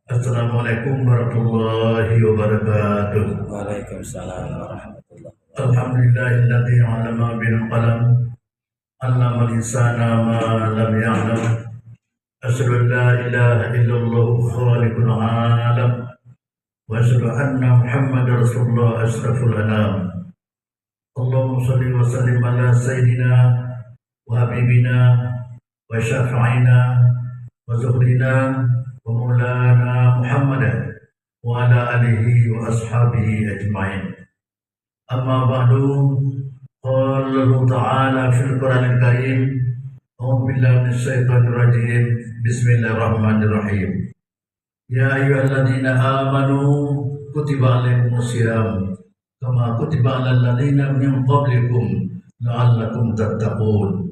Assalamualaikum warahmatullahi wabarakatuh. Waalaikumsalam warahmatullahi wabarakatuh. Alhamdulillahilladzi 'allama bil qalam, 'allamal insana ma lam ya'lam. Asyhadu an la ilaha illallah khaliqul 'alam wa asyhadu anna Muhammadar Rasulullah asyraful anam. Allahumma shalli wa sallim ala sayyidina wa habibina wa syafi'ina wa zuhrina wa maulana Muhammadan wa ala alihi wa ashabihi ajma'in. Amma ba'du, qala Allah Ta'ala fil Qur'anil Karim, a'udzu billahi minasyaitonir rajim. Bismillahirrahmanirrahim. Ya ayyuhalladzina amanu kutiba alaikumus syiyam kama kutiba alal ladzina min qablikum la'allakum tattaqun.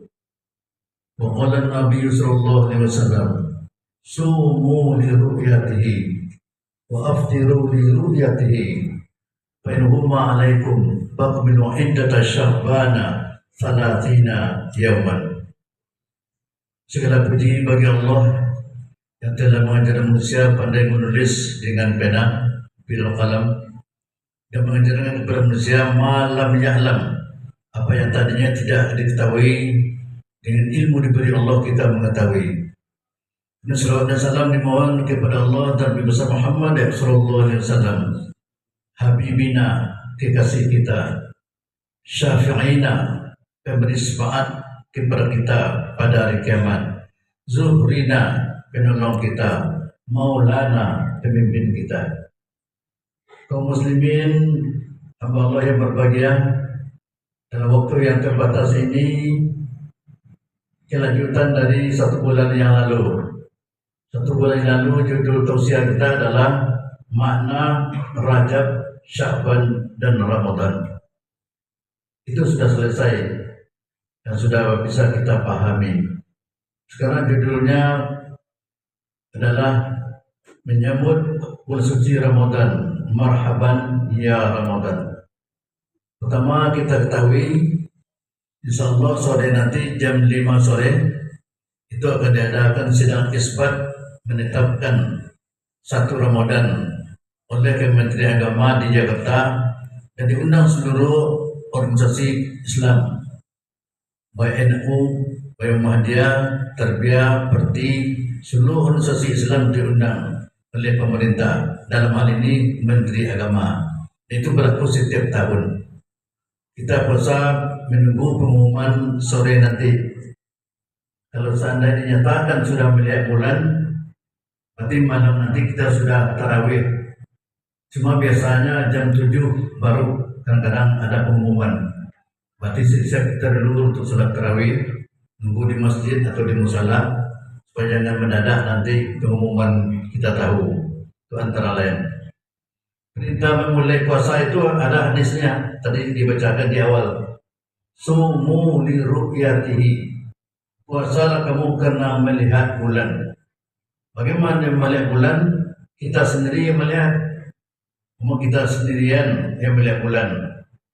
Wa qala an-nabiy sallallahu alaihi wasallam, sumu li ru'yatihi wa aftiru li ru'yatihi fa in huma alaikum faqbilu iddata syahbana salatina yauman. Segala puji bagi Allah yang telah mengajar manusia pandai menulis dengan pena bil qalam dan mengajarkan kepada manusia malam ya'lam, apa yang tadinya tidak diketahui. Dengan ilmu diberi Allah kita mengetahui. Dan salawat dan salam dimohon kepada Allah dan Nabi besar Muhammad sallallahu alaihi wasallam, habibina, kekasih kita, syafi'ina, pemberi syafaat kepada kita pada hari kiamat, zuhrina, penolong kita, maulana, pemimpin kita. Kaum muslimin, hamba Allah yang berbahagia, dalam waktu yang terbatas ini, kelanjutan dari 1 bulan yang lalu. 1 bulan yang lalu judul tausiah kita adalah makna Rajab, Sya'ban, dan Ramadan. Itu sudah selesai dan sudah bisa kita pahami. Sekarang judulnya adalah menyambut bulan suci Ramadan. Marhaban ya Ramadan. Pertama kita ketahui, insyaallah sore nanti jam 5 sore itu akan diadakan sidang isbat menetapkan 1 Ramadan oleh Kementerian Agama di Jakarta dan diundang seluruh organisasi Islam, baik NU, baik Muhammadiyah, Tarbiyah, Perti, seluruh organisasi Islam diundang oleh pemerintah, dalam hal ini Menteri Agama. Itu berlaku setiap tahun. Kita puasa menunggu pengumuman sore nanti. Kalau seandainya dinyatakan sudah melihat bulan, berarti malam nanti kita sudah tarawih. Cuma biasanya jam 7 baru kadang-kadang ada pengumuman. Berarti siap kita dulu untuk sholat tarawih, nunggu di masjid atau di musala, supaya jangan mendadak nanti pengumuman kita tahu. Itu antara lain. Perintah memulai puasa itu ada hadisnya, tadi dibacakan di awal. Sumu li ru'yatihi, puasalah kamu karena melihat bulan. Bagaimana melihat bulan? Kita sendiri yang melihat. Kita sendirian yang melihat bulan.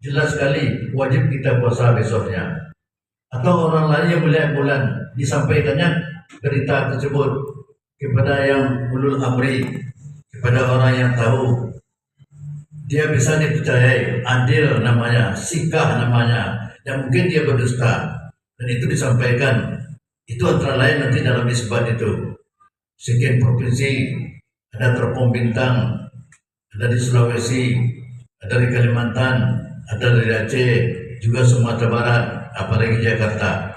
Jelas sekali wajib kita puasa besoknya. Atau orang lain yang melihat bulan, disampaikannya berita tersebut kepada yang ulul amri, kepada orang yang tahu. Dia bisa dipercayai, adil namanya, sikah namanya, dan mungkin dia berdusta, dan itu disampaikan. Itu antara lain nanti dalam isbat itu. Sekian provinsi, ada Terpom Bintang, ada di Sulawesi, ada di Kalimantan, ada di Aceh, juga Sumatera Barat, apalagi Jakarta.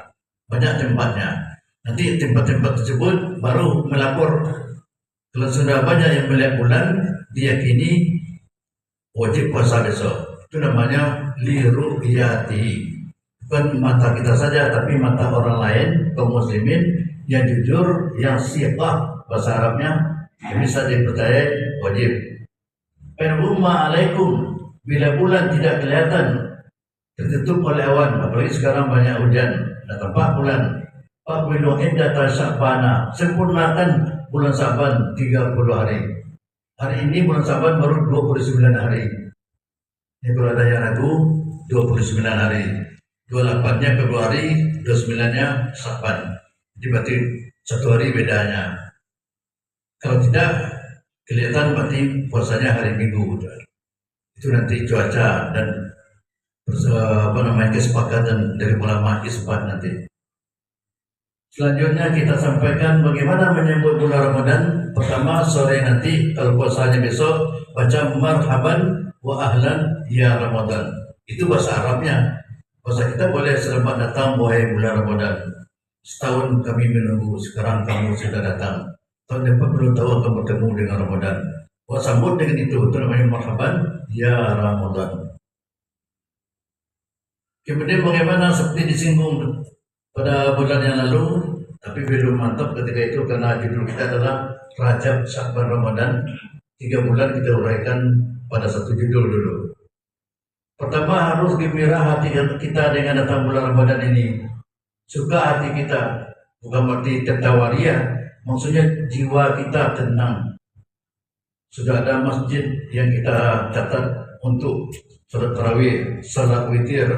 Banyak tempatnya. Nanti tempat-tempat tersebut baru melapor. Kalau sudah banyak yang melihat bulan, diyakini wajib puasa besok. Itu namanya li ru'yati. Bukan mata kita saja, tapi mata orang lain, kaum muslimin yang jujur, yang siqah, bahasa Arabnya, yang bisa dipercayai, wajib. Penumma alaikum, bila bulan tidak kelihatan, tertutup oleh awan, apalagi sekarang banyak hujan, ada tampak bulan. Faqbilu iddata sya'bana, sempurnakan bulan Sya'ban 30 hari. Hari ini bulan Sya'ban baru 29 hari. Ini kalau ada yang ragu, 29 hari. 28-nya Februari, 29-nya Sya'ban. Jadi berarti 1 hari bedanya. Kalau tidak, kelihatan berarti puasanya hari Minggu. Itu nanti cuaca dan kesepakatan dari ulama isbat nanti. Selanjutnya kita sampaikan bagaimana menyambut bulan Ramadan. Pertama, sore nanti kalau puasanya besok baca marhaban wa ahlan ya Ramadan. Itu bahasa Arabnya. Bahasa kita boleh selamat datang wahai bulan Ramadan. Setahun kami menunggu, sekarang kamu sudah datang. Tahun depan belum tahu akan bertemu dengan Ramadan. Sambut dengan itu namanya marhaban ya Ramadan. Kemudian bagaimana seperti disinggung pada bulan yang lalu, tapi belum mantap ketika itu karena judul kita adalah Rajab, Sya'ban, Ramadan. 3 bulan kita uraikan pada satu judul dulu. Pertama, harus gembira hati kita dengan datang bulan Ramadan ini. Suka hati kita, bukan berarti tertawa ria, maksudnya jiwa kita tenang. Sudah ada masjid yang kita catat untuk salat tarawih, salat witir.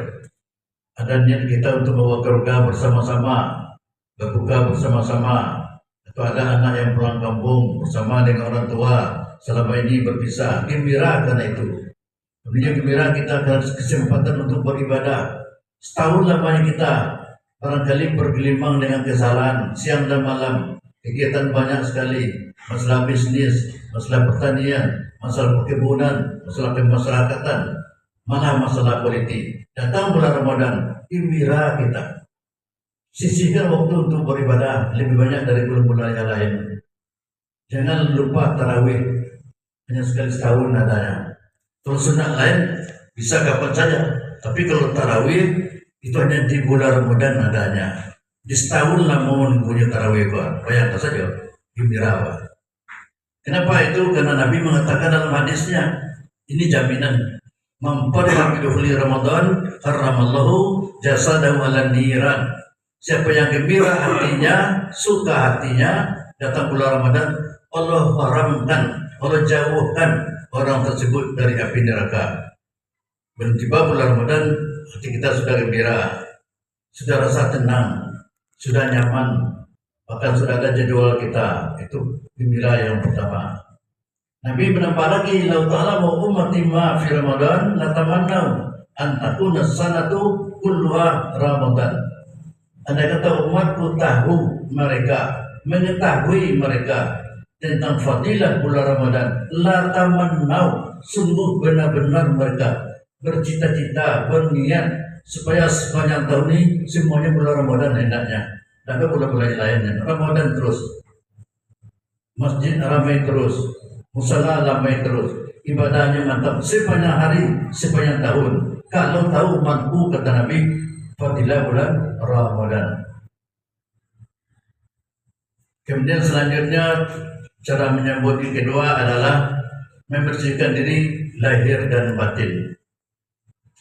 Ada niat kita untuk membawa keluarga bersama-sama, berbuka bersama-sama. Atau ada anak yang pulang kampung bersama dengan orang tua, selama ini berpisah. Gembira karena itu. Kemudian gembira kita ada kesempatan untuk beribadah. Setahun lamanya kita barangkali bergelimang dengan kesalahan siang dan malam. Kegiatan banyak sekali, masalah bisnis, masalah pertanian, masalah perkebunan, masalah kemasyarakatan, malah masalah politik. Datang bulan Ramadan, gembira kita. Sisihkan waktu untuk beribadah lebih banyak dari bulan-bulan yang lain. Jangan lupa tarawih, hanya sekali setahun adanya. Kalau sunat lain bisa kapan saja, tapi kalau tarawih itu hanya di bulan Ramadan adanya. Di setahun lamun punya tarawih Pak, bayangkan saja, gembira Pak. Kenapa itu? Karena Nabi mengatakan dalam hadisnya, ini jaminan. Memperhatikan Ramadan, haramallahu jasadahu ala niran. Siapa yang gembira hatinya, suka hatinya, datang bulan Ramadan, Allah haramkan, Allah jauhkan orang tersebut dari api neraka. Belum tiba bulan Ramadan, hati kita sudah gembira, sudah rasa tenang, sudah nyaman, bahkan sudah ada jadwal kita. Itu gembira yang pertama. Nabi menambah lagi, "Lau ta'lamu ummati ma fi Ramadan la tamannau an takuna sanatu kulluha Ramadan." Andai kata umatku tahu mereka, mengetahui mereka tentang fadilah bulan Ramadan, la tamannau, sungguh benar-benar mereka bercita-cita, berniat supaya sepanjang tahun ini semuanya bulan Ramadan hendaknya. Dan bulan-bulan lainnya, Ramadan terus, masjid ramai terus, musala ramai terus, ibadahnya mantap sepanjang hari, sepanjang tahun. Kalau tahu mampu, kata Nabi, fadilah bulan Ramadan. Kemudian selanjutnya cara menyambut yang kedua adalah membersihkan diri lahir dan batin.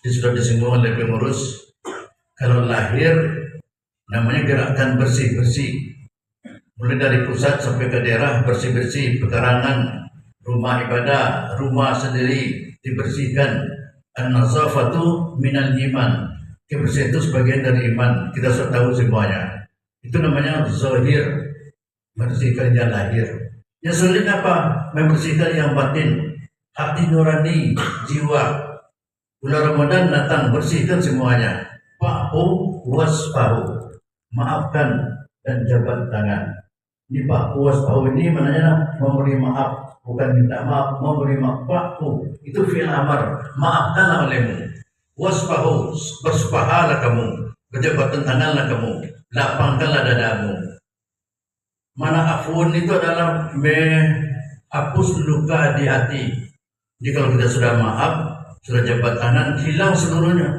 Ini sudah disinggung oleh pengurus. Kalau lahir namanya gerakan bersih-bersih, mulai dari pusat sampai ke daerah, bersih-bersih, pekarangan, rumah ibadah, rumah sendiri dibersihkan. An-nazafatu minal iman. Kebersihan itu sebagian dari iman. Kita sudah tahu semuanya. Itu namanya zahir, membersihkan yang lahir. Yang sulit apa? Membersihkan yang batin, hati nurani, jiwa. Bulan Ramadan datang, bersihkan semuanya. Fa'fu wasfahu, maafkan dan jabat tangan. Ini fa'fu wasfahu ini maknanya memberi maaf, bukan minta maaf, memberi maaf. Fa'fu itu fi'il amar, maafkanlah olehmu. Wasfahu, bersupahalah kamu, berjabatan tanganlah kamu, lapangkanlah dadamu. Mana afun itu adalah menghapus luka di hati. Jadi kalau kita sudah maaf, sudah jabat tangan, hilang seluruhnya.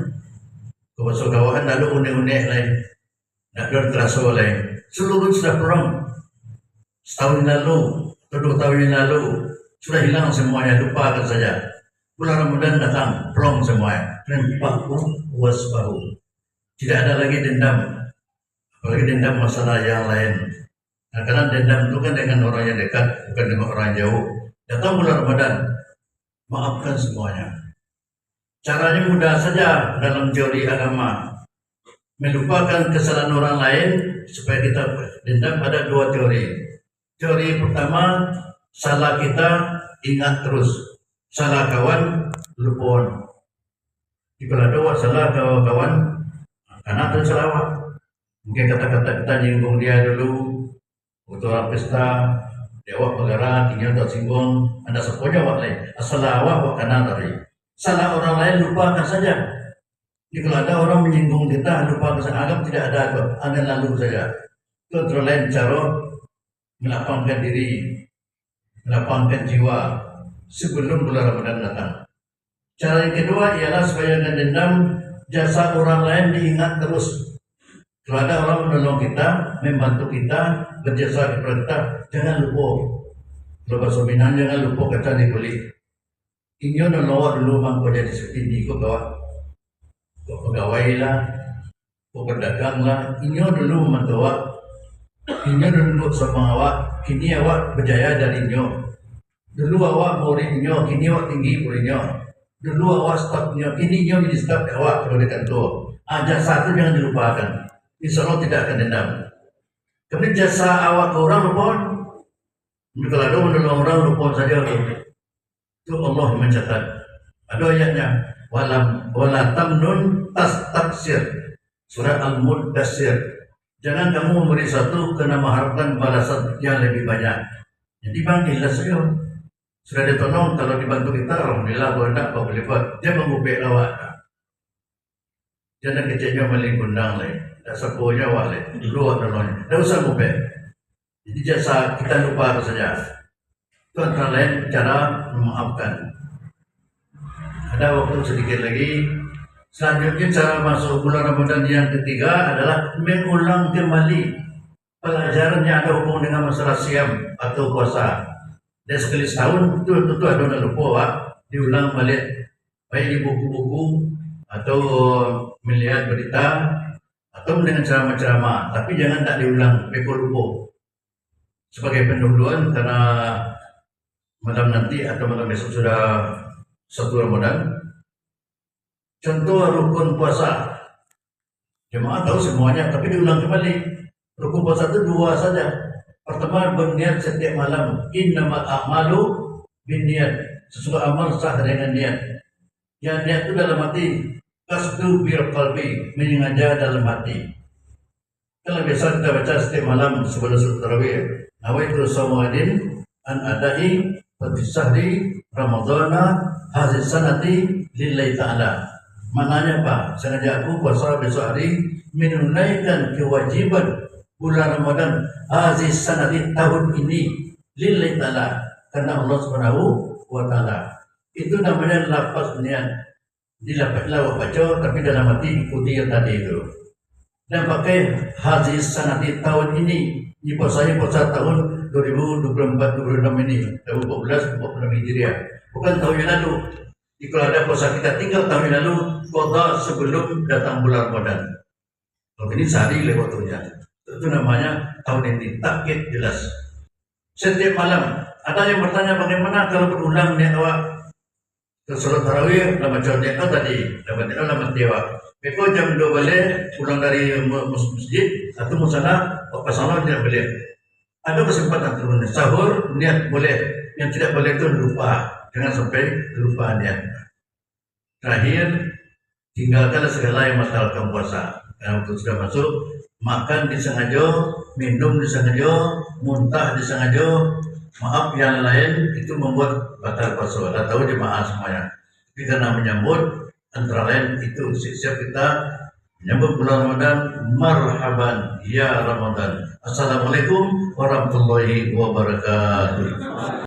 Kewasogawaan lalu unek-unek lain, nak terasa lain. Seluruh sudah pulang. Setahun lalu, atau 2 tahun yang lalu, sudah hilang semuanya, lupakan saja. Bulan Ramadan datang, plong semuanya. Fa'fu wasfahu. Tidak ada lagi dendam, apalagi dendam masalah yang lain. Nah, karena dendam itu kan dengan orang yang dekat, bukan dengan orang yang jauh. Datang bulan Ramadan, maafkan semuanya. Caranya mudah saja dalam teori agama. Melupakan kesalahan orang lain supaya kita dendam. Ada 2 teori. Teori pertama, Salah kita ingat terus, salah kawan lupon. Jika ada awak salah kawan, karena terus salah awak. Mungkin kata-kata kita nyinggung dia dulu, waktu orang pesta, dia awak bergerak, tinggal tak singgung, anda sepunya awak lain. Salah awak kanan tadi. Salah orang lain lupakan saja. Jika ada orang menyinggung kita, lupakan saja, anggap tidak ada, anggap lalu saja. Itu terlalu lain cara melapangkan diri, melapangkan jiwa sebelum bulan Ramadan datang. Cara yang kedua ialah supaya jangan dendam, jasa orang lain diingat terus. Kalau ada orang menolong kita, membantu kita, berjasa kepada kita, jangan lupa. Kalau bahasa Minang, jangan lupa kata dibeli. Inyo nolong dulu mangko jadi seperti ini kok bawa. Kok pegawai lah, kok berdagang lah, inyo dulu membantu awak. Inyo dulu sama awak, kini awak berjaya dari inyo. Dulu awak murid inyo, kini awak tinggi murid inyo. Dulu awak stafnya, kini inyo jadi staf awak kalau dekat tu. Jasa itu jangan dilupakan. Insya Allah tidak akan dendam. Kemudian jasa awak ke orang lupon. Kalau ada menolong orang lupon saja. Itu Allah mencatat. Ada ayatnya. Wala tamnun tastaksir. Surah Al-Muddassir. Jangan kamu memberi satu kerana mengharapkan balasan yang lebih banyak. Jadi panggillah saya. Sudah ditolong, kalau dibantu kita, alhamdulillah, kalau tidak, apa boleh buat. Dia mengubik awak. Jangan kecilnya maling gundang lain. Tak sepuhnya awak lain. Dulu awak tolongnya. Tak usah ngubik. Jadi jasa kita lupa saja. Itu antara lain cara memaafkan. Ada waktu sedikit lagi. Selanjutnya cara masuk bulan Ramadan yang ketiga adalah mengulang kembali pelajaran yang ada hubungan dengan masalah siam atau puasa. Dan sekali setahun itu tentu ada yang lupa Pak, diulang balik baik di buku-buku atau melihat berita atau dengan ceramah-ceramah, tapi jangan tak diulang, pekor lupa. Sebagai pendahuluan karena malam nanti atau malam besok sudah 1 Ramadan. Contoh rukun puasa, jemaah tahu semuanya, tapi diulang kembali. Rukun puasa itu 2 saja. Pertama, berniat setiap malam. Innamal a'malu binniat. Sesuatu amal sah dengan niat. Yang niat itu dalam hati. Qasdu bil qalbi, menyengaja dalam hati. Kalau biasa kita baca setiap malam sebelum sholat tarawih. Nawaitu sawadin an adai fi syahri ramadhana hadhihi sanati lillahi ta'ala. Maknanya apa? Sengaja aku puasa besok hari menunaikan kewajiban bulan Ramadan aziz sanadi tahun ini lillahi ta'ala, karena Allah Subhanahu wa ta'ala. Itu namanya lafaz niat. Dilafazlah baca tapi dalam hati ikuti yang tadi itu. Dan pakai aziz sanadi tahun ini. Ini puasanya puasa tahun 2024-2026 ini, tahun 14-46 Hijriah. Bukan tahun yang lalu. Jika ada puasa kita tinggal tahun yang lalu, qada sebelum datang bulan Ramadan. Kalau ini sehari lewat waktunya. Itu namanya tahun ini, takkit jelas. Setiap malam ada yang bertanya bagaimana kalau berulang niat awak ke sholat tarawih dalam baca niat tadi, dapat niat dalam tiwa. Beko jam 2 balik pulang dari masjid atau musalah, pasangan tidak boleh. Ada kesempatan turun sahur niat boleh, yang tidak boleh itu lupa. Jangan sampai lupa niat. Terakhir, tinggalkan segala yang membatalkan puasa. Karena waktu sudah masuk, makan disengaja, minum disengaja, muntah disengaja, maaf yang lain itu membuat batal puasa. Dah tahu jemaah semuanya. Tapi karena menyambut antara lain itu siap kita menyambut bulan Ramadan. Marhaban ya Ramadan. Assalamualaikum warahmatullahi wabarakatuh.